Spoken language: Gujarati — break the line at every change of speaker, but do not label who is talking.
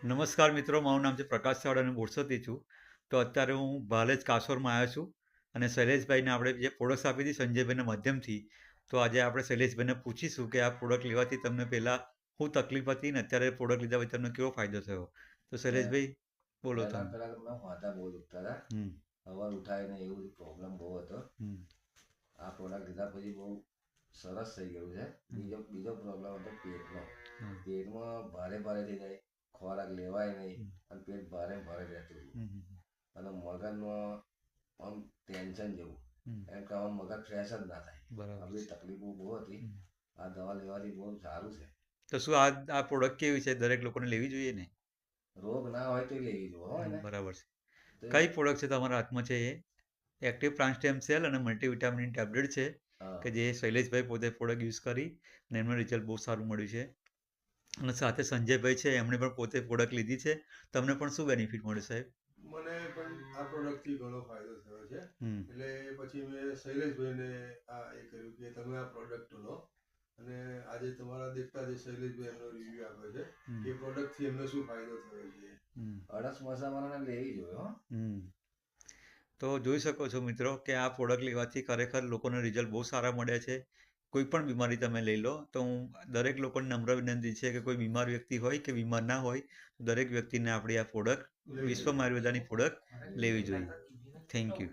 નમસ્કાર મિત્રો, મારું નામ છે પ્રકાશ ચાવડા અને બોરસદથી છું. તો અત્યારે હું ભાલેજ કાસોરમાં આવ્યો છું અને શૈલેષભાઈને આપણે જે પ્રોડક્ટ્સ આપી હતી સંજયભાઈના માધ્યમથી, તો આજે આપણે શૈલેષભાઈને પૂછીશું કે આ પ્રોડક્ટ લેવાથી તમને પહેલાં શું તકલીફ હતી ને અત્યારે પ્રોડક્ટ લીધા પછી તમને કેવો ફાયદો થયો. તો શૈલેષભાઈ બોલો તમે.
પહેલા મને માથા બહુ દુખતા હતા.
હમ
સવાર ઉઠાય ને એવું પ્રોબ્લેમ બહુ હતો.
હમ
આ પ્રોડક્ટ લીધા પછી બહુ સરસ થઈ ગયું છે. બીજો પ્રોબ્લેમ હતો પેટનો.
હમ
પેટમાં ભારે ભારે થઈ જાય, ખોરાક લેવાય નહીં અને પેટ ભારે ભારે રહેતું હતું.
હમ
અને મગજમાં આમ ટેન્શન જેવું,
હમ
એમ કે આમ મગજ ફ્રેશ જ ના થાય.
બરાબર.
આવી તકલીફો બહુ હતી. આ દવા લેવાથી બહુ સારું છે.
તો શું આ પ્રોડક્ટ કેવી છે? દરેક લોકોને લેવી જોઈએ ને?
રોગ ના હોય તો લેવી જોઈએ હોય ને.
બરાબર છે.
તો
કઈ પ્રોડક્ટ છે તમારા હાથમાં છે? એ એક્ટિવ પ્લાન્ટ સેલ અને મલ્ટીવિટામિન ટેબ્લેટ છે
હા,
કે જે શૈલેષભાઈ પોતે પ્રોડક્ટ યુઝ કરી અને એમનું રિઝલ્ટ બહુ સારું મળ્યું છે. અને સાથે સંજયભાઈ છે, એમણે પણ પોતે પ્રોડક્ટ લીધી છે. તમને પણ શું બેનિફિટ મળ્યું સાહેબ?
મને પણ આ પ્રોડક્ટથી ઘણો ફાયદો થયો છે.
હમ
એટલે પછી મેં શૈલેષભાઈને આ એ કર્યું કે તમે આ પ્રોડક્ટ લો, અને આજે તમારા દેખતા જે શૈલેષભાઈ એમનો રિવ્યુ આપ્યો છે કે પ્રોડક્ટથી એમને શું ફાયદો થયો છે.
અડસ મસાવાળાને લેવી જોઈએ હો.
હમ તો જોઈ શકો છો મિત્રો કે આ પ્રોડક્ટ લેવાથી ખરેખર લોકોને રિઝલ્ટ બહુ સારા મળ્યા છે. કોઈ પણ બીમારી તમે લઈ લો, તો હું દરેક લોકોને નમ્ર વિનંતી છે કે કોઈ બીમાર વ્યક્તિ હોય કે બીમાર ના હોય, દરેક વ્યક્તિને આપણી આ પ્રોડક્ટ વિશ્વમાં આયુર્વેદાની પ્રોડક્ટ લેવી જોઈએ. Thank you.